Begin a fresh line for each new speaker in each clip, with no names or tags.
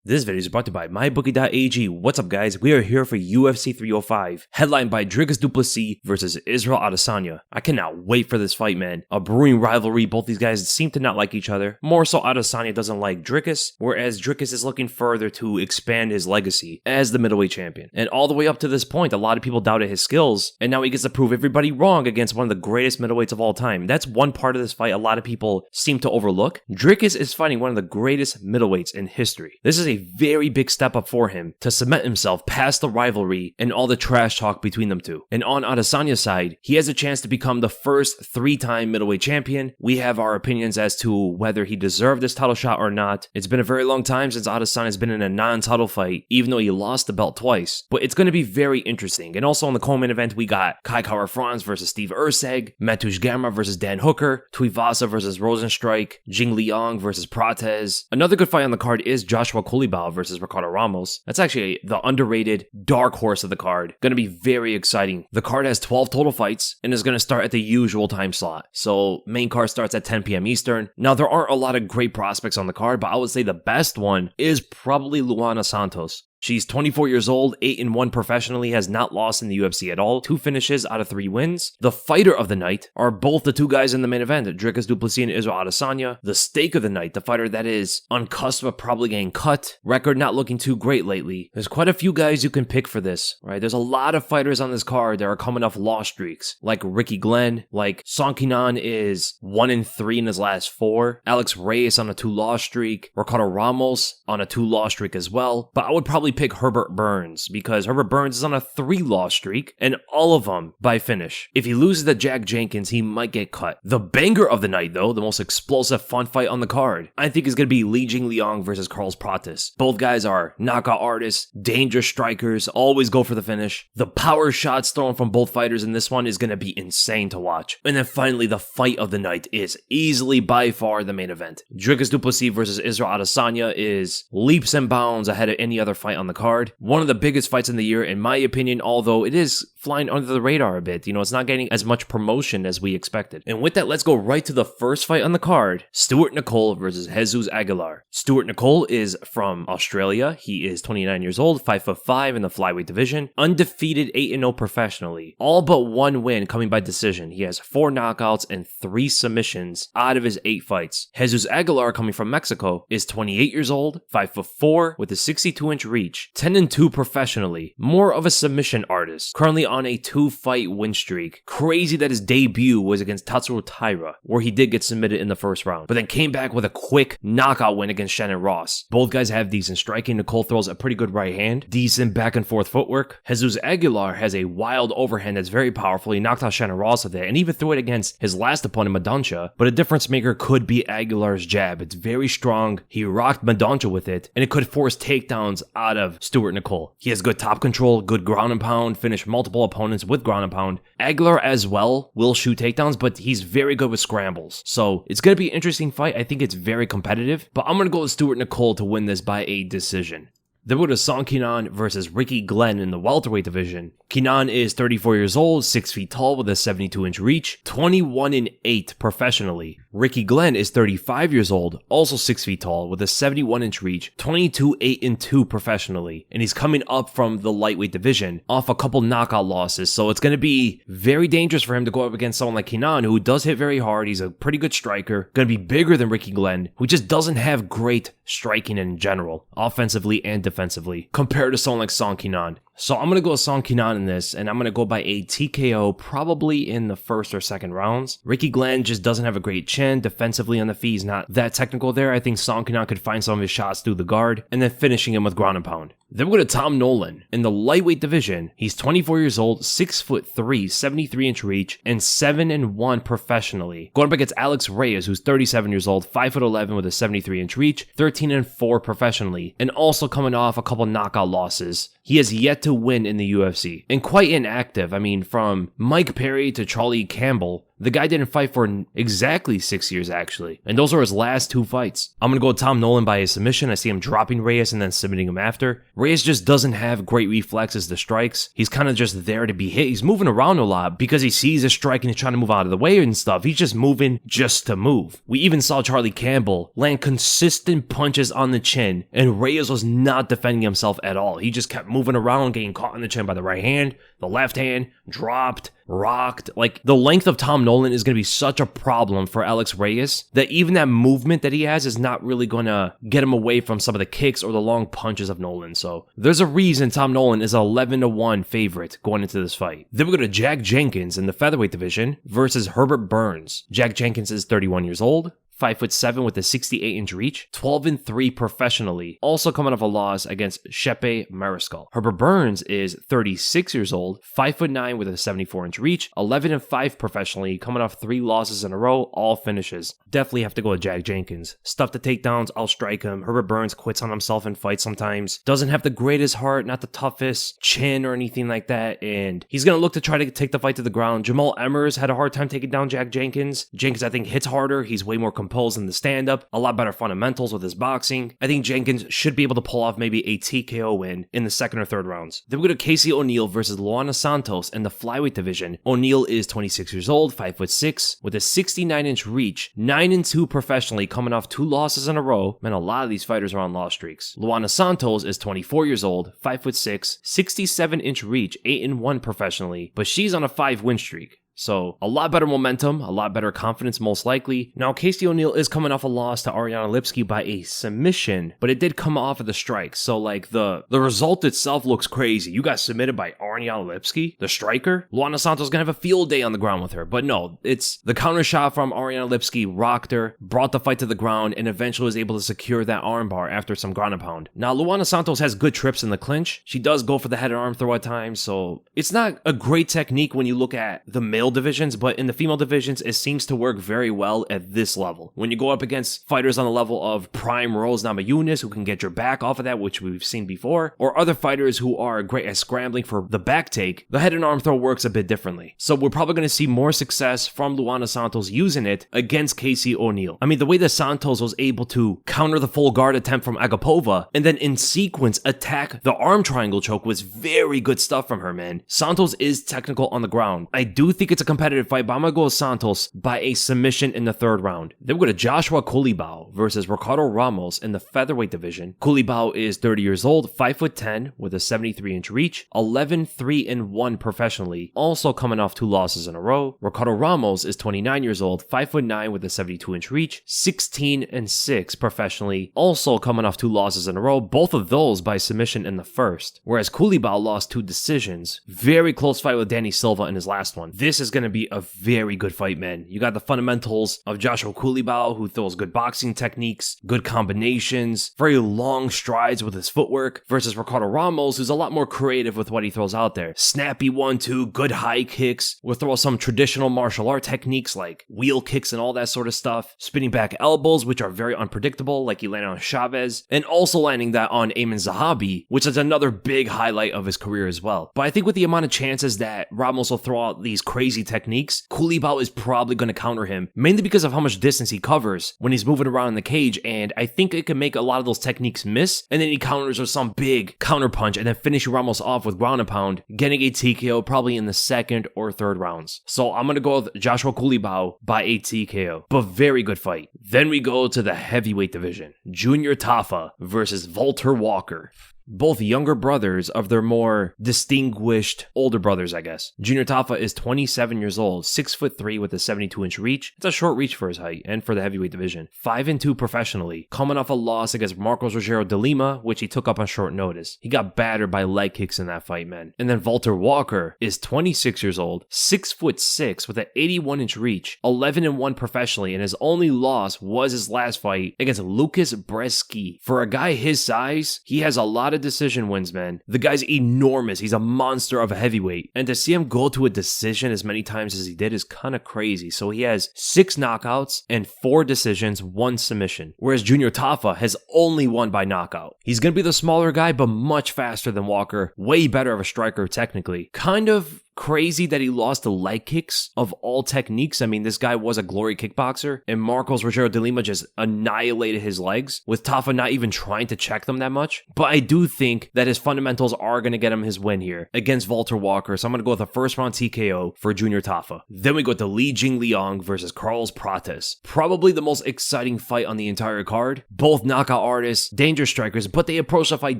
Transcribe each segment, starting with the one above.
This video is brought to you by MyBookie.ag. What's up, guys? We are here for UFC 305, headlined by Dricus Du Plessis versus Israel Adesanya. I cannot wait for this fight, man. A brewing rivalry. Both these guys seem to not like each other. More so, Adesanya doesn't like Dricus, whereas Dricus is looking further to expand his legacy as the middleweight champion. And all the way up to this point, a lot of people doubted his skills, and now he gets to prove everybody wrong against one of the greatest middleweights of all time. That's one part of this fight a lot of people seem to overlook. Dricus is fighting one of the greatest middleweights in history. This is a very big step up for him to cement himself past the rivalry and all the trash talk between them two. And on Adesanya's side, he has a chance to become the first three-time middleweight champion. We have our opinions as to whether he deserved this title shot or not. It's been a very long time since Adesanya's been in a non-title fight, even though he lost the belt twice. But it's going to be very interesting. And also in the co-main event, we got Kai Kara-France versus Steve Erceg, Mateusz Gamrot versus Dan Hooker, Tuivasa versus Rozenstruik, Jingliang versus Prates. Another good fight on the card is Joshua Culibao versus Ricardo Ramos. That's actually the underrated dark horse of the card. Going to be very exciting. The card has 12 total fights and is going to start at the usual time slot. So main card starts at 10 p.m. Eastern. Now there aren't a lot of great prospects on the card, but I would say the best one is probably Luana Santos. She's 24 years old, 8-1 professionally, has not lost in the UFC at all, 2 finishes out of 3 wins. The fighter of the night are both the two guys in the main event, Dricus Du Plessis and Israel Adesanya. The stake of the night, the fighter that is on cusp of probably getting cut, record not looking too great lately. There's quite a few guys you can pick for this, right? There's a lot of fighters on this card that are coming off loss streaks, like Ricky Glenn, like Kenan is 1-3 in his last 4, Alex Reyes on a 2-loss streak, Ricardo Ramos on a 2-loss streak as well, but I would probably pick Herbert Burns because Herbert Burns is on a 3-loss streak and all of them by finish. If he loses to Jenkins, he might get cut. The banger of the night, though, the most explosive fun fight on the card, I think is going to be Jingliang versus Prates. Both guys are knockout artists, dangerous strikers, always go for the finish. The power shots thrown from both fighters in this one is going to be insane to watch. And then finally, the fight of the night is easily by far the main event. Dricus Du Plessis versus Israel Adesanya is leaps and bounds ahead of any other fight on the card. One of the biggest fights in the year, in my opinion, although it is flying under the radar a bit. You know, it's not getting as much promotion as we expected. And with that, let's go right to the first fight on the card. Stewart Nicoll versus Jesus Aguilar. Stewart Nicoll is from Australia. He is 29 years old, 5'5" in the flyweight division. Undefeated 8-0 professionally. All but 1 win coming by decision. He has 4 knockouts and 3 submissions out of his 8 fights. Jesus Aguilar, coming from Mexico, is 28 years old, 5'4", with a 62-inch reach. 10-2 professionally. More of a submission artist. Currently on a 2-fight win streak. Crazy that his debut was against Tatsuro Taira, where he did get submitted in the first round, but then came back with a quick knockout win against Shannon Ross. Both guys have decent striking. Nicoll throws a pretty good right hand. Decent back and forth footwork. Jesus Aguilar has a wild overhand that's very powerful. He knocked out Shannon Ross with it and even threw it against his last opponent, Madoncha, but a difference maker could be Aguilar's jab. It's very strong. He rocked Madoncha with it, and it could force takedowns out of Stewart Nicoll. He has good top control, good ground and pound, finished multiple opponents with ground and pound. Aguilar as well will shoot takedowns, but he's very good with scrambles. So it's going to be an interesting fight. I think it's very competitive, but I'm going to go with Stewart Nicoll to win this by a decision. Then we go to Kenan versus Ricky Glenn in the welterweight division. Kenan is 34 years old, 6 feet tall with a 72-inch reach, 21-8 professionally. Ricky Glenn is 35 years old, also 6 feet tall with a 71-inch reach, 22-8-2 professionally. And he's coming up from the lightweight division off a couple knockout losses, so it's going to be very dangerous for him to go up against someone like Kenan, who does hit very hard. He's a pretty good striker, going to be bigger than Ricky Glenn, who just doesn't have great striking in general, offensively and defensively, compared to someone like Kenan. So I'm going to go with Kenan in this, and I'm going to go by a TKO probably in the first or second rounds. Ricky Glenn just doesn't have a great chin. Defensively on the feet, he's not that technical there. I think Kenan could find some of his shots through the guard, and then finishing him with ground and pound. Then we go to Tom Nolan. In the lightweight division, he's 24 years old, 6'3", 73-inch reach, and 7-1 professionally. Going up against Alex Reyes, who's 37 years old, 5'11" with a 73-inch reach, 13-4 professionally, and also coming off a couple knockout losses. He has yet to win in the UFC, and quite inactive. I mean, from Mike Perry to Charlie Campbell, The guy didn't fight for exactly 6 years, actually. And those are his last 2 fights. I'm going to go with Tom Nolan by a submission. I see him dropping Reyes and then submitting him after. Reyes just doesn't have great reflexes to strikes. He's kind of just there to be hit. He's moving around a lot because he sees a strike and he's trying to move out of the way and stuff. He's just moving just to move. We even saw Charlie Campbell land consistent punches on the chin, and Reyes was not defending himself at all. He just kept moving around, getting caught in the chin by the right hand, the left hand, dropped, rocked. Like, the length of Tom Nolan is going to be such a problem for Alex Reyes that even that movement that he has is not really going to get him away from some of the kicks or the long punches of Nolan. So there's a reason Tom Nolan is an 11-1 favorite going into this fight. Then we go to Jack Jenkins in the featherweight division versus Herbert Burns. Jack Jenkins is 31 years old. 5'7" with a 68-inch reach, 12-3 professionally, also coming off a loss against Shepe Mariscal. Herbert Burns is 36 years old, 5'9" with a 74-inch reach, 11-5 professionally, coming off 3 losses in a row, all finishes. Definitely have to go with Jack Jenkins. Stuff the takedowns, I'll strike him. Herbert Burns quits on himself in fights sometimes. Doesn't have the greatest heart, not the toughest chin or anything like that, and he's going to look to try to take the fight to the ground. Jamal Emmers had a hard time taking down Jack Jenkins. Jenkins, I think, hits harder. He's way more composed in the stand-up, a lot better fundamentals with his boxing. I think Jenkins should be able to pull off maybe a TKO win in the second or third rounds. Then we go to Casey O'Neill versus Luana Santos in the flyweight division. O'Neill is 26 years old, 5'6", with a 69-inch reach, 9-2 professionally, coming off 2 losses in a row. Man, a lot of these fighters are on loss streaks. Luana Santos is 24 years old, 5'6", 67-inch reach, 8-1 professionally, but she's on a 5-win streak. So, a lot better momentum, a lot better confidence most likely. Now, Casey O'Neill is coming off a loss to Ariana Lipski by a submission, but it did come off of the strike. So, like, the result itself looks crazy. You got submitted by Ariana Lipski, the striker? Luana Santos is going to have a field day on the ground with her. But no, it's the counter shot from Ariana Lipski, rocked her, brought the fight to the ground, and eventually was able to secure that armbar after some ground and pound. Now, Luana Santos has good trips in the clinch. She does go for the head and arm throw at times, so it's not a great technique when you look at the male divisions, but in the female divisions, it seems to work very well at this level. When you go up against fighters on the level of prime Rose Namajunas, who can get your back off of that, which we've seen before, or other fighters who are great at scrambling for the back take, the head and arm throw works a bit differently. So we're probably going to see more success from Luana Santos using it against Casey O'Neill. I mean, the way that Santos was able to counter the full guard attempt from Agapova, and then in sequence attack the arm triangle choke was very good stuff from her, man. Santos is technical on the ground. I do think it's a competitive fight, but I'm going to go with Santos by a submission in the third round. Then we go to Joshua Culibao versus Ricardo Ramos in the featherweight division. Culibao is 30 years old, 5'10", with a 73-inch reach, 11-3-1 professionally, also coming off 2 losses in a row. Ricardo Ramos is 29 years old, 5'9", with a 72-inch reach, 16-6 professionally, also coming off 2 losses in a row, both of those by submission in the first. Whereas Culibao lost 2 decisions. Very close fight with Danny Silva in his last one. This is going to be a very good fight, man. You got the fundamentals of Joshua Culibao, who throws good boxing techniques, good combinations, very long strides with his footwork, versus Ricardo Ramos, who's a lot more creative with what he throws out there. Snappy 1-2, good high kicks, will throw some traditional martial art techniques like wheel kicks and all that sort of stuff, spinning back elbows, which are very unpredictable, like he landed on Chavez, and also landing that on Ayman Zahabi, which is another big highlight of his career as well. But I think with the amount of chances that Ramos will throw out these crazy techniques, Culibao is probably going to counter him, mainly because of how much distance he covers when he's moving around in the cage, and I think it can make a lot of those techniques miss, and then he counters with some big counter punch, and then finishing Ramos off with ground and pound, getting a TKO probably in the second or third rounds. So I'm going to go with Joshua Culibao by a TKO, but very good fight. Then we go to the heavyweight division. Junior Tafa versus Valter Walker. Both younger brothers of their more distinguished older brothers, I guess. Junior Tafa is 27 years old, 6'3" with a 72-inch reach. It's a short reach for his height and for the heavyweight division. 5-2 professionally, coming off a loss against Marcos Rogério de Lima, which he took up on short notice. He got battered by leg kicks in that fight, man. And then Valter Walker is 26 years old, 6'6" with an 81-inch reach, 11-1 professionally, and his only loss was his last fight against Lucas Bresci. For a guy his size, he has a lot of decision wins, man. The guy's enormous. He's a monster of a heavyweight. And to see him go to a decision as many times as he did is kind of crazy. So he has 6 knockouts and 4 decisions, 1 submission. Whereas Junior Tafa has only won by knockout. He's going to be the smaller guy, but much faster than Walker. Way better of a striker technically. Kind of Crazy that he lost the leg kicks of all techniques. I mean, this guy was a glory kickboxer, and Marcos Rogério de Lima just annihilated his legs, with Tafa not even trying to check them that much. But I do think that his fundamentals are going to get him his win here against Valter Walker, so I'm going to go with a first round TKO for Junior Tafa. Then we go to Jingliang versus Carlos Prates. Probably the most exciting fight on the entire card. Both knockout artists, dangerous strikers, but they approach the fight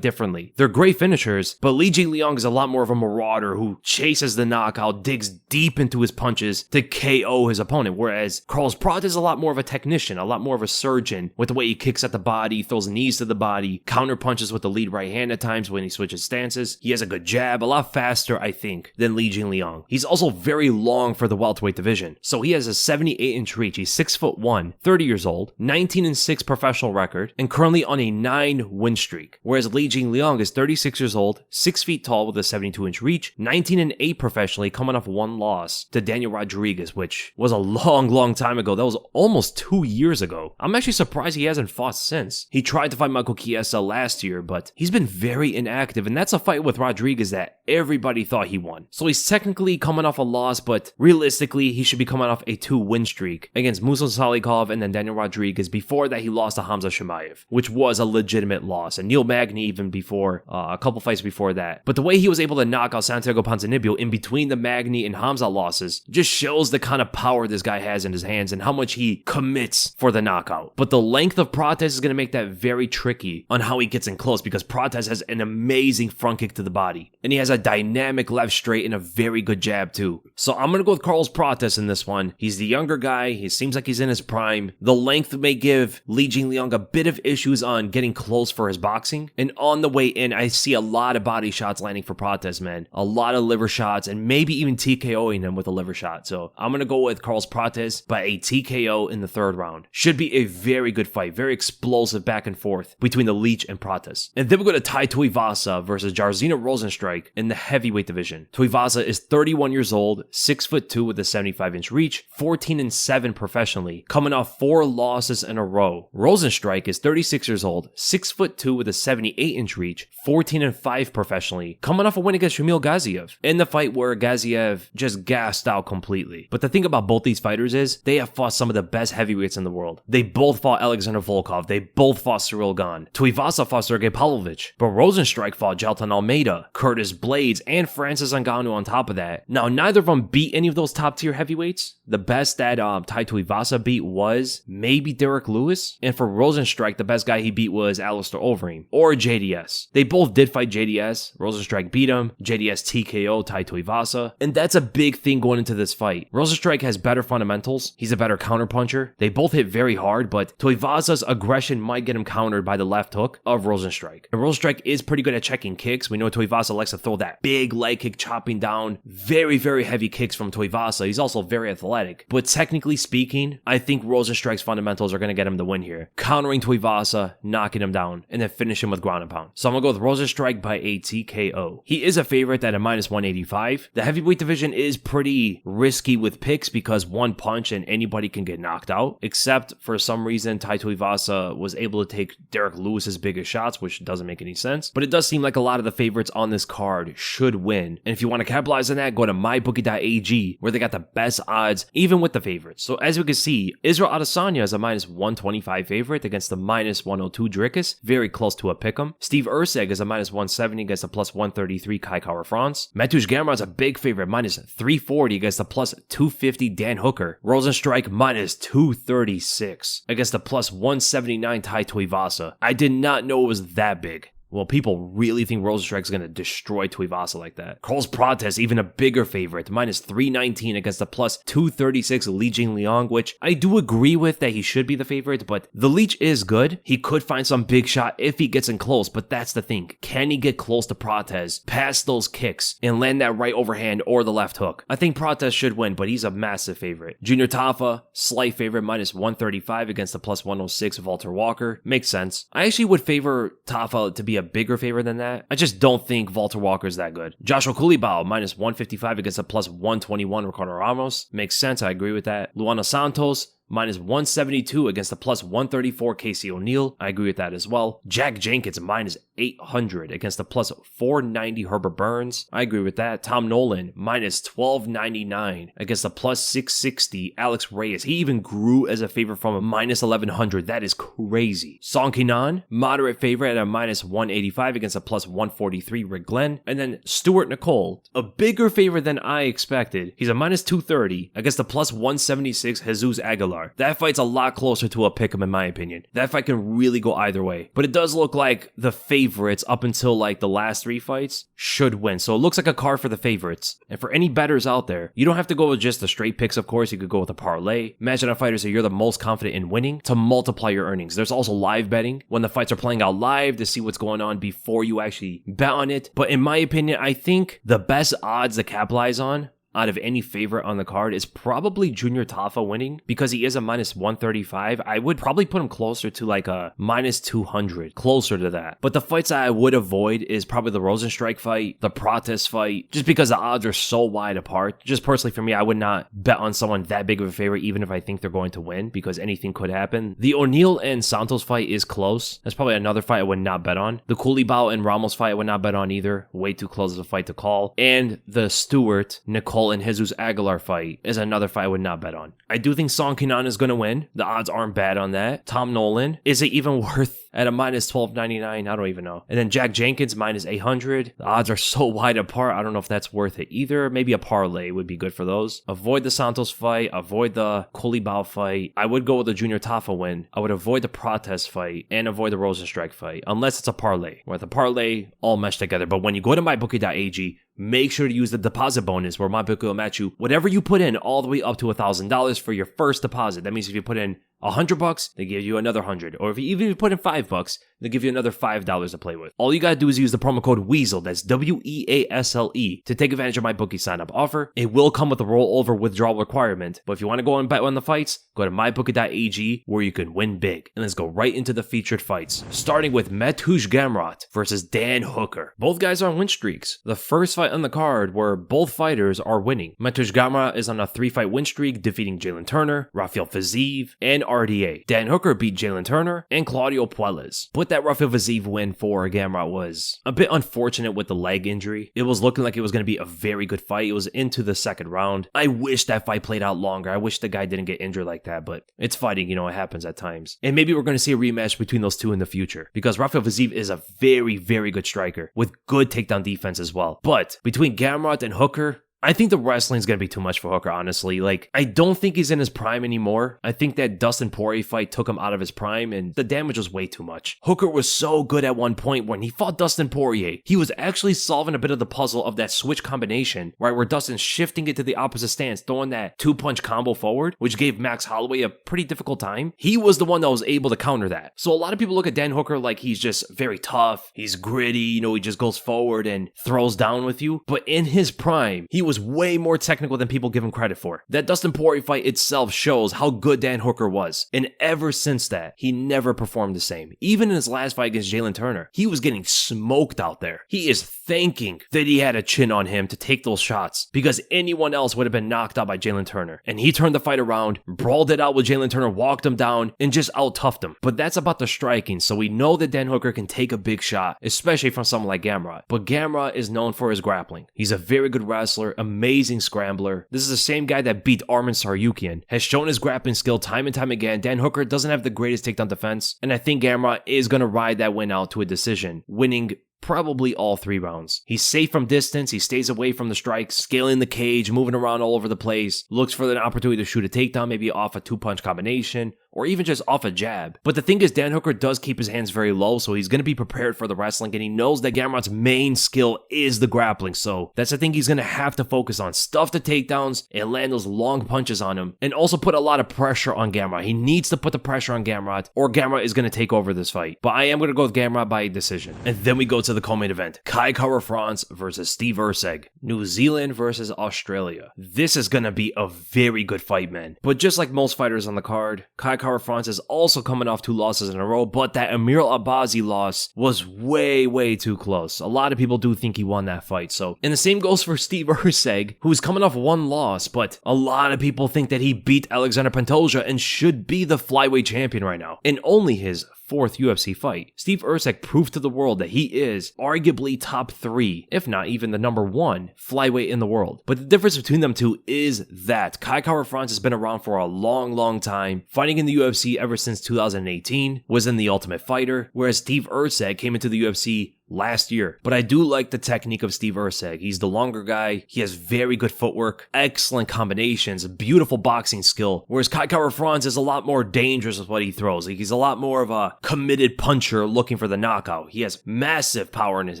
differently. They're great finishers, but Jingliang is a lot more of a marauder who chases the knockout, digs deep into his punches to KO his opponent, whereas Carlos Prates is a lot more of a technician, a lot more of a surgeon with the way he kicks at the body, throws knees to the body, counter punches with the lead right hand at times when he switches stances. He has a good jab, a lot faster, I think, than Jingliang. He's also very long for the welterweight division, so he has a 78-inch reach. He's 6'1", 30 years old, 19-6 professional record, and currently on a 9-win streak, whereas Jingliang is 36 years old, 6 feet tall with a 72-inch reach, 19-8 professionally, coming off one loss to Daniel Rodriguez, which was a long time ago. That was almost 2 years ago. I'm actually surprised he hasn't fought since. He tried to fight Michael Chiesa last year, but he's been very inactive, and that's a fight with Rodriguez that everybody thought he won. So he's technically coming off a loss, but realistically, he should be coming off a 2-win streak against Musa Salikov and then Daniel Rodriguez. Before that, he lost to Hamza Chimaev, which was a legitimate loss, and Neil Magny even before, a couple fights before that. But the way he was able to knock out Santiago Ponzinibbio in between the Magny and Hamza losses just shows the kind of power this guy has in his hands and how much he commits for the knockout. But the length of Prates is going to make that very tricky on how he gets in close, because Prates has an amazing front kick to the body, and he has a dynamic left straight and a very good jab too. So I'm going to go with Carlos Prates in this one. He's the younger guy. He seems like he's in his prime. The length may give Jingliang a bit of issues on getting close for his boxing. And on the way in, I see a lot of body shots landing for Prates, man. A lot of liver shots and maybe even TKOing him with a liver shot. So I'm going to go with Carlos Prates by a TKO in the 3rd round. Should be a very good fight. Very explosive back and forth between the Leech and Prates. And then we go to Tuivasa versus Jairzinho Rozenstruik in the heavyweight division. Tuivasa is 31 years old, 6'2" with a 75-inch reach, 14-7 professionally, coming off 4 losses in a row. Rozenstruik is 36 years old, 6'2" with a 78-inch reach, 14-5 professionally, coming off a win against Shamil Gaziev in the fight where Gaziev just gassed out completely. But the thing about both these fighters is they have fought some of the best heavyweights in the world. They both fought Alexander Volkov. They both fought Cyril Gane. Tuivasa fought Sergey Pavlovich, but Rozenstruik fought Jalton Almeida, Curtis Blades, and Francis Ngannou on top of that. Now, neither of them beat any of those top-tier heavyweights. The best that Tai Tuivasa beat was maybe Derek Lewis, and for Rozenstruik, the best guy he beat was Alistair Overeem or JDS. They both did fight JDS. Rozenstruik beat him. JDS TKO Tai Tuivasa, and that's a big thing going into this fight. Rozenstruik has better fundamentals. He's a better counterpuncher. They both hit very hard, but Tuivasa's aggression might get him countered by the left hook of Rozenstruik. And Rozenstruik is pretty good at checking kicks. We know Tuivasa likes to throw that big leg kick chopping down. Very heavy kicks from Tuivasa. He's also very athletic. But technically speaking, I think Rozenstruik's fundamentals are going to get him the win here. Countering Tuivasa, knocking him down, and then finish him with ground and pound. So I'm going to go with Rozenstruik by a TKO. He is a favorite at a -185. The heavyweight division is pretty risky with picks because one punch and anybody can get knocked out, except for some reason Tai Tuivasa was able to take Derek Lewis's biggest shots, which doesn't make any sense. But it does seem like a lot of the favorites on this card should win. And if you want to capitalize on that, go to mybookie.ag, where they got the best odds, even with the favorites. So as we can see, Israel Adesanya is a -125 favorite against the -102 Dricus, very close to a pick'em. Steve Erceg is a -170 against the +133 Kai Kara France. Mateusz Gamrot is a big favorite, -340 against the +250 Dan Hooker. Rozenstruik -236 against the +179 Tai Tuivasa. I did not know it was that big. Well, people really think Rozenstruik is going to destroy Tuivasa like that. Carlos Prates, even a bigger favorite, -319 against the +236 Jingliang, which I do agree with that he should be the favorite, but the Leech is good. He could find some big shot if he gets in close, but that's the thing. Can he get close to Prates, pass those kicks, and land that right overhand or the left hook? I think Prates should win, but he's a massive favorite. Junior Tafa, slight favorite, -135 against the +106 Valter Walker. Makes sense. I actually would favor Tafa to be a bigger favorite than that. I just don't think Valter Walker is that good. Joshua Culibao, -155 against a +121 Ricardo Ramos. Makes sense. I agree with that. Luana Santos, minus 172 against the plus 134 Casey O'Neill. I agree with that as well. Jack Jenkins minus 800 against the plus 490 Herbert Burns. I agree with that. Tom Nolan minus 1299 against the plus 660 Alex Reyes. He even grew as a favorite from a minus 1100. That is crazy. Song Kenan, moderate favorite at a minus 185 against a plus 143 Rick Glenn. And then Stewart Nicoll, a bigger favorite than I expected. He's a minus 230 against the plus 176 Jesus Aguilar. That fight's a lot closer to a pick'em in my opinion. That fight can really go either way. But it does look like the favorites up until like the last 3 fights should win. So it looks like a card for the favorites. And for any bettors out there, you don't have to go with just the straight picks, of course. You could go with a parlay. Imagine on fighters that you're the most confident in winning to multiply your earnings. There's also live betting when the fights are playing out live to see what's going on before you actually bet on it. But in my opinion, I think the best odds to capitalize on out of any favorite on the card is probably Junior Tafa winning because he is a minus 135. I would probably put him closer to like a minus 200, closer to that. But the fights that I would avoid is probably the Rozenstruik fight, the Prates fight, just because the odds are so wide apart. Just personally for me, I would not bet on someone that big of a favorite even if I think they're going to win because anything could happen. The O'Neill and Santos fight is close. That's probably another fight I would not bet on. The Culibao and Ramos fight I would not bet on either. Way too close of a fight to call. And the Stewart, Nicoll, and Jesus Aguilar fight is another fight I would not bet on. I do think Song Kenan is going to win. The odds aren't bad on that. Tom Nolan, is it even worth at a minus 1299? I don't even know. And then Jack Jenkins minus 800. The odds are so wide apart. I don't know if that's worth it either. Maybe a parlay would be good for those. Avoid the Santos fight. Avoid the Culibao fight. I would go with the Junior Tafa win. I would avoid the Prates fight and avoid the Rozenstruik fight unless it's a parlay. Where the parlay all mesh together. But when you go to mybookie.ag, make sure to use the deposit bonus where MyBookie will match you whatever you put in all the way up to $1,000 for your first deposit. That means if you put in $100, they give you another 100. Or if you put in $5, they give you another $5 to play with. All you gotta do is use the promo code WEASEL, that's WEASLE, to take advantage of my bookie sign-up offer. It will come with a rollover withdrawal requirement, but if you want to go and bet on the fights, go to mybookie.ag where you can win big. And let's go right into the featured fights. Starting with Mateusz Gamrot versus Dan Hooker. Both guys are on win streaks. The first fight on the card where both fighters are winning. Mateusz Gamrot is on a 3-fight win streak, defeating Jalen Turner, Rafael Fiziev, and RDA. Dan Hooker beat Jalen Turner and Claudio Puelles. But that Rafael Fiziev win for Gamrot was a bit unfortunate with the leg injury. It was looking like it was going to be a very good fight. It was into the second round. I wish that fight played out longer. I wish the guy didn't get injured like that, but it's fighting, you know, it happens at times. And maybe we're going to see a rematch between those two in the future because Rafael Fiziev is a very, very good striker with good takedown defense as well. But between Gamrot and Hooker, I think the wrestling is going to be too much for Hooker, honestly. Like, I don't think he's in his prime anymore. I think that Dustin Poirier fight took him out of his prime, and the damage was way too much. Hooker was so good at one point when he fought Dustin Poirier. He was actually solving a bit of the puzzle of that switch combination, right, where Dustin's shifting it to the opposite stance, throwing that 2-punch combo forward, which gave Max Holloway a pretty difficult time. He was the one that was able to counter that. So a lot of people look at Dan Hooker like he's just very tough, he's gritty, you know, he just goes forward and throws down with you. But in his prime, he was way more technical than people give him credit for. That Dustin Poirier fight itself shows how good Dan Hooker was. And ever since that, he never performed the same. Even in his last fight against Jalen Turner, he was getting smoked out there. He is thanking that he had a chin on him to take those shots because anyone else would have been knocked out by Jalen Turner. And he turned the fight around, brawled it out with Jalen Turner, walked him down, and just out-toughed him. But that's about the striking, so we know that Dan Hooker can take a big shot, especially from someone like Gamrot. But Gamrot is known for his grappling. He's a very good wrestler, amazing scrambler. This is the same guy that beat Arman Tsarukyan, has shown his grappling skill time and time again. Dan Hooker doesn't have the greatest takedown defense, and I think Gamrot is going to ride that win out to a decision, winning probably all 3 rounds. He's safe from distance, he stays away from the strikes, scaling the cage, moving around all over the place, looks for an opportunity to shoot a takedown, maybe off a 2-punch combination, or even just off a jab. But the thing is, Dan Hooker does keep his hands very low, so he's going to be prepared for the wrestling, and he knows that Gamrot's main skill is the grappling, so that's the thing he's going to have to focus on. Stuff the takedowns and land those long punches on him, and also put a lot of pressure on Gamrot. He needs to put the pressure on Gamrot, or Gamrot is going to take over this fight. But I am going to go with Gamrot by decision. And then we go to the co-main event. Kai Kara-France versus Steve Erceg. New Zealand versus Australia. This is going to be a very good fight, man. But just like most fighters on the card, Kai Kara-France is also coming off 2 losses in a row, but that Amir Al-Abazi loss was way too close. A lot of people do think he won that fight. So, and the same goes for Steve Erceg, who's coming off 1 loss, but a lot of people think that he beat Alexander Pantoja and should be the flyweight champion right now. In only his 4th UFC fight, Steve Erceg proved to the world that he is arguably top 3, if not even the number 1 flyweight in the world. But the difference between them two is that Kai Kara-France has been around for a long time, fighting in the UFC ever since 2018, was in the Ultimate Fighter, whereas Steve Erceg came into the UFC last year. But I do like the technique of Steve Erceg. He's the longer guy, he has very good footwork, excellent combinations, beautiful boxing skill, whereas Kai Kara-France is a lot more dangerous with what he throws. Like, he's a lot more of a committed puncher looking for the knockout. He has massive power in his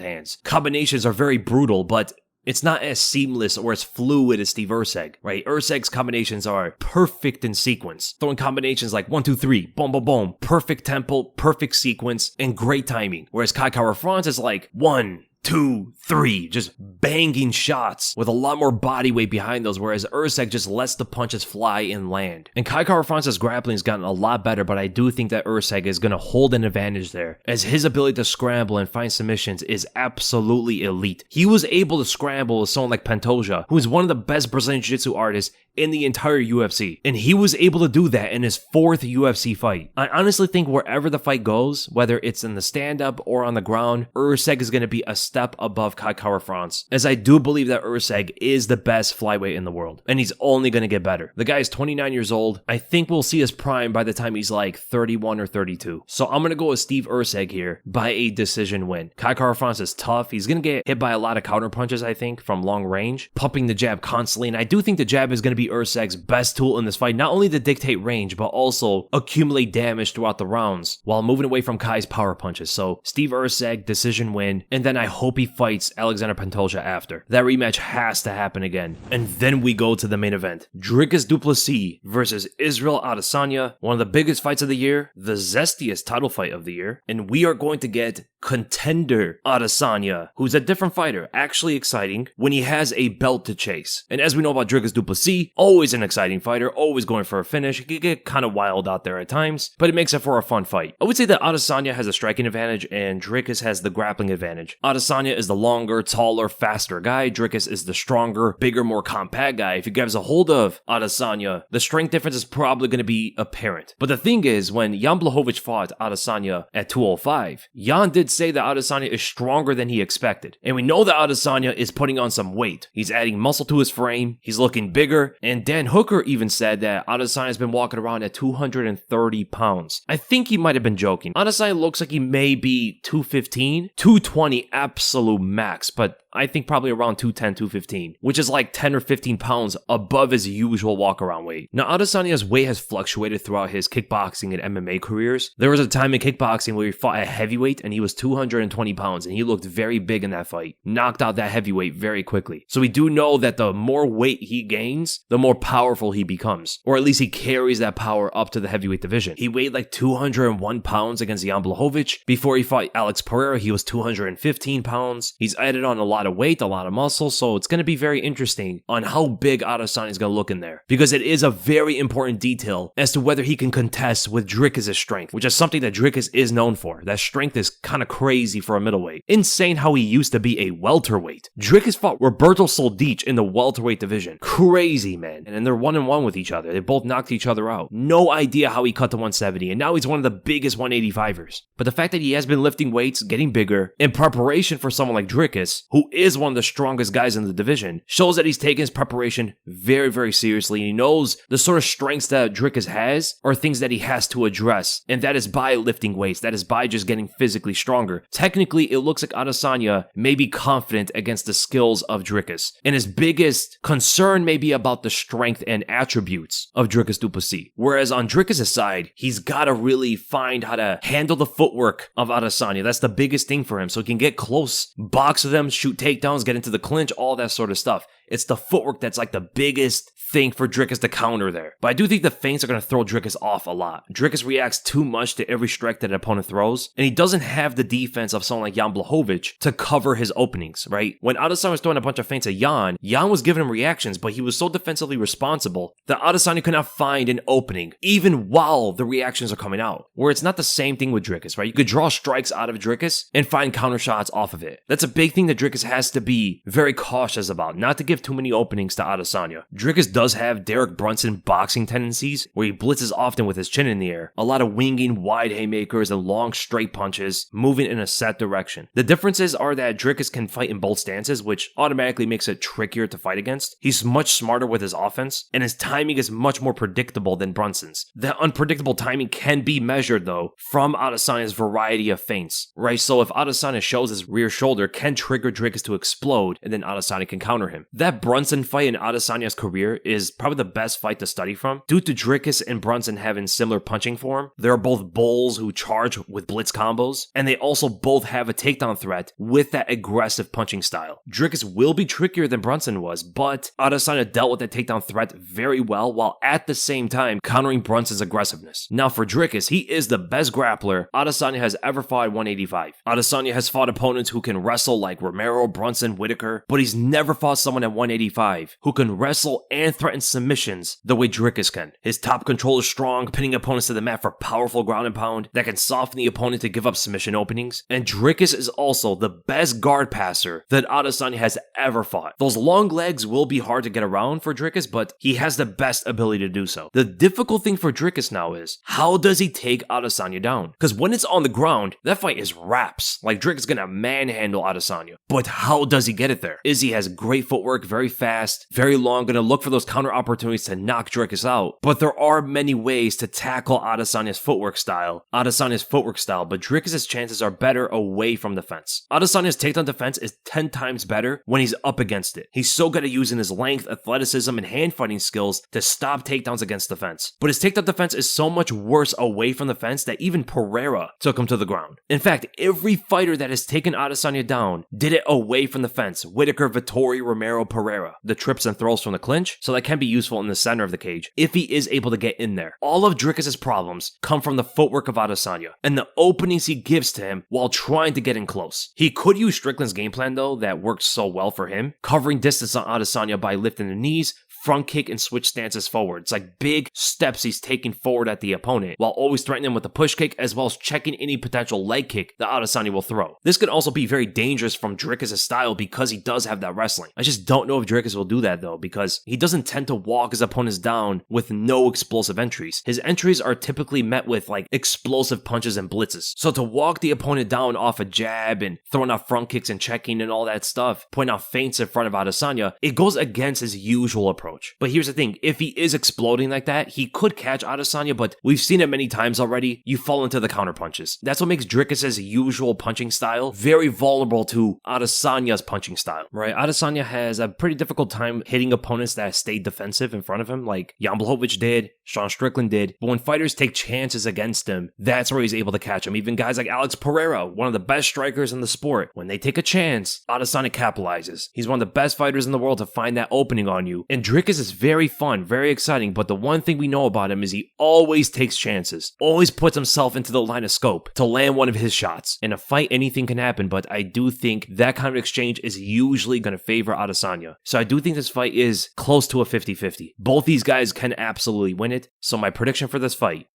hands. Combinations are very brutal, but it's not as seamless or as fluid as Steve Erceg, right? Erceg's combinations are perfect in sequence, throwing combinations like 1, 2, 3, boom, boom, boom, perfect tempo, perfect sequence, and great timing. Whereas Kai Kara-France is like 1, 2, 3, just banging shots with a lot more body weight behind those, whereas Erceg just lets the punches fly and land. And Kai Kara-France's grappling has gotten a lot better, but I do think that Erceg is going to hold an advantage there, as his ability to scramble and find submissions is absolutely elite. He was able to scramble with someone like Pantoja, who is one of the best Brazilian Jiu-Jitsu artists in the entire UFC, and he was able to do that in his 4th UFC fight. I honestly think wherever the fight goes, whether it's in the stand-up or on the ground, Erceg is going to be a step above Kai Kara-France, as I do believe that Erceg is the best flyweight in the world, and he's only going to get better. The guy is 29 years old. I think we'll see his prime by the time he's like 31 or 32. So I'm going to go with Steve Erceg here by a decision win. Kai Kara-France is tough. He's going to get hit by a lot of counter punches, I think, from long range, pumping the jab constantly, and I do think the jab is going to be Erceg's best tool in this fight, not only to dictate range, but also accumulate damage throughout the rounds while moving away from Kai's power punches. So Steve Erceg, decision win, and then I hope he fights Alexander Pantoja after. That rematch has to happen again. And then we go to the main event. Dricus Du Plessis versus Israel Adesanya, one of the biggest fights of the year, the zestiest title fight of the year, and we are going to get contender Adesanya, who's a different fighter, actually exciting when he has a belt to chase. And as we know about Dricus Du Plessis, always an exciting fighter, always going for a finish. He could get kind of wild out there at times, but it makes it for a fun fight. I would say that Adesanya has a striking advantage and Dricus has the grappling advantage. Adesanya is the longer, taller, faster guy. Dricus is the stronger, bigger, more compact guy. If he grabs a hold of Adesanya, the strength difference is probably going to be apparent. But the thing is, when Jan Blachowicz fought Adesanya at 205, Jan did say that Adesanya is stronger than he expected. And we know that Adesanya is putting on some weight. He's adding muscle to his frame, he's looking bigger, and Dan Hooker even said that Adesanya's been walking around at 230 pounds. I think he might have been joking. Adesanya looks like he may be 215, 220 absolute max, but I think probably around 210, 215, which is like 10 or 15 pounds above his usual walk-around weight. Now, Adesanya's weight has fluctuated throughout his kickboxing and MMA careers. There was a time in kickboxing where he fought at heavyweight and he was 220 pounds and he looked very big in that fight, knocked out that heavyweight very quickly. So we do know that the more weight he gains, the more powerful he becomes, or at least he carries that power up to the heavyweight division. He weighed like 201 pounds against Jan Blachowicz. Before he fought Alex Pereira, he was 215 pounds. He's added on a lot of weight, a lot of muscle, so it's going to be very interesting on how big Adesanya is going to look in there, because it is a very important detail as to whether he can contest with Dricus' strength, which is something that Dricus is known for. That strength is kind of crazy for a middleweight. Insane how he used to be a welterweight. Dricus fought Roberto Soldic in the welterweight division. Crazy, man. And then they're 1-1 with each other. They both knocked each other out. No idea how he cut to 170, and now he's one of the biggest 185ers. But the fact that he has been lifting weights, getting bigger, in preparation for someone like Dricus, who is one of the strongest guys in the division, shows that he's taking his preparation very, very seriously, and he knows the sort of strengths that Dricus has are things that he has to address, and that is by lifting weights, that is by just getting physically stronger. Technically, it looks like Adesanya may be confident against the skills of Dricus, and his biggest concern may be about the strength and attributes of Dricus Du Plessis. Whereas on Dricus' side, he's got to really find how to handle the footwork of Adesanya. That's the biggest thing for him, so he can get close, box with him, shoot takedowns, get into the clinch, all that sort of stuff. It's the footwork that's like the biggest thing for Dricus to counter there. But I do think the feints are going to throw Dricus off a lot. Dricus reacts too much to every strike that an opponent throws, and he doesn't have the defense of someone like Jan Blachowicz to cover his openings, right? When Adesanya was throwing a bunch of feints at Jan was giving him reactions, but he was so defensively responsible that Adesanya could not find an opening, even while the reactions are coming out. Where it's not the same thing with Dricus, right? You could draw strikes out of Dricus and find counter shots off of it. That's a big thing that Dricus has to be very cautious about, not to give too many openings to Adesanya. Dricus does have Derek Brunson boxing tendencies, where he blitzes often with his chin in the air. A lot of winging, wide haymakers, and long straight punches, moving in a set direction. The differences are that Dricus can fight in both stances, which automatically makes it trickier to fight against. He's much smarter with his offense, and his timing is much more predictable than Brunson's. That unpredictable timing can be measured, though, from Adesanya's variety of feints, right? So if Adesanya shows his rear shoulder, can trigger Dricus to explode, and then Adesanya can counter him. That Brunson fight in Adesanya's career is probably the best fight to study from. Due to Dricus and Brunson having similar punching form, they're both bulls who charge with blitz combos, and they also both have a takedown threat with that aggressive punching style. Dricus will be trickier than Brunson was, but Adesanya dealt with that takedown threat very well, while at the same time countering Brunson's aggressiveness. Now for Dricus, he is the best grappler Adesanya has ever fought at 185. Adesanya has fought opponents who can wrestle like Romero, Brunson, Whitaker, but he's never fought someone at 185 who can wrestle and threaten submissions the way Dricus can. His top control is strong, pinning opponents to the mat for powerful ground and pound that can soften the opponent to give up submission openings. And Dricus is also the best guard passer that Adesanya has ever fought. Those long legs will be hard to get around for Dricus, but he has the best ability to do so. The difficult thing for Dricus now is, how does he take Adesanya down? Because when it's on the ground, that fight is wraps. Like, Dricus is gonna manhandle Adesanya. But how does he get it there? Izzy has great footwork, very fast, very long, gonna look for those counter opportunities to knock Dricus out. But there are many ways to tackle Adesanya's footwork style, but Dricus' chances are better away from the fence. Adesanya's takedown defense is 10 times better when he's up against it. He's so good at using his length, athleticism, and hand fighting skills to stop takedowns against the fence. But his takedown defense is so much worse away from the fence that even Pereira took him to the ground. In fact, every fighter that has taken Adesanya down did it away from the fence. Whitaker, Vettori, Romero, Pereira. The trips and throws from the clinch, so that can be useful in the center of the cage if he is able to get in there. All of Dricus' problems come from the footwork of Adesanya and the openings he gives to him while trying to get in close. He could use Strickland's game plan though, that worked so well for him, covering distance on Adesanya by lifting the knees, front kick, and switch stances forward. It's like big steps he's taking forward at the opponent while always threatening him with a push kick as well as checking any potential leg kick that Adesanya will throw. This could also be very dangerous from Dricus' style because he does have that wrestling. I just don't know if Dricus will do that though, because he doesn't tend to walk his opponents down with no explosive entries. His entries are typically met with like explosive punches and blitzes. So to walk the opponent down off a jab and throwing out front kicks and checking and all that stuff, pointing out feints in front of Adesanya, it goes against his usual approach. But here's the thing, if he is exploding like that, he could catch Adesanya, but we've seen it many times already. You fall into the counter punches. That's what makes Dricus' usual punching style very vulnerable to Adesanya's punching style, right? Adesanya has a pretty difficult time hitting opponents that stayed defensive in front of him, like Jan Blachowicz did, Sean Strickland did. But when fighters take chances against him, that's where he's able to catch him. Even guys like Alex Pereira, one of the best strikers in the sport, when they take a chance, Adesanya capitalizes. He's one of the best fighters in the world to find that opening on you. And Dricus is very fun, very exciting, but the one thing we know about him is he always takes chances, always puts himself into the line of scope to land one of his shots. In a fight, anything can happen, but I do think that kind of exchange is usually going to favor Adesanya. So I do think this fight is close to a 50-50. Both these guys can absolutely win it, so my prediction for this fight,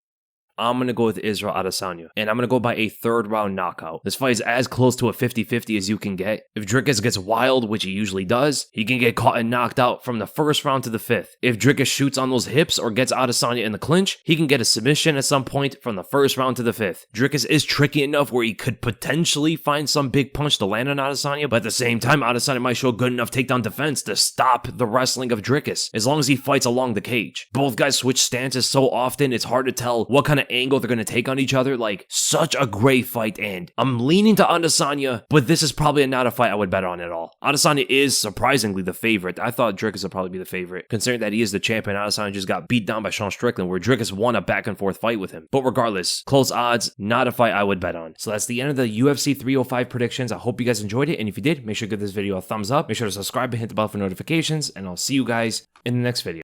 I'm going to go with Israel Adesanya, and I'm going to go by a third round knockout. This fight is as close to a 50-50 as you can get. If Dricus gets wild, which he usually does, he can get caught and knocked out from the first round to the fifth. If Dricus shoots on those hips or gets Adesanya in the clinch, he can get a submission at some point from the first round to the fifth. Dricus is tricky enough where he could potentially find some big punch to land on Adesanya, but at the same time, Adesanya might show good enough takedown defense to stop the wrestling of Dricus, as long as he fights along the cage. Both guys switch stances so often, it's hard to tell what kind of angle they're going to take on each other. Like, such a great fight, and I'm leaning to Adesanya, but this is probably not a fight I would bet on at all. Adesanya is surprisingly the favorite. I thought Dricus would probably be the favorite, considering that he is the champion. Adesanya just got beat down by Sean Strickland, where Dricus won a back and forth fight with him. But regardless, close odds, not a fight I would bet on. So that's the end of the UFC 305 predictions. I hope you guys enjoyed it, and if you did, make sure to give this video a thumbs up. Make sure to subscribe and hit the bell for notifications, and I'll see you guys in the next video.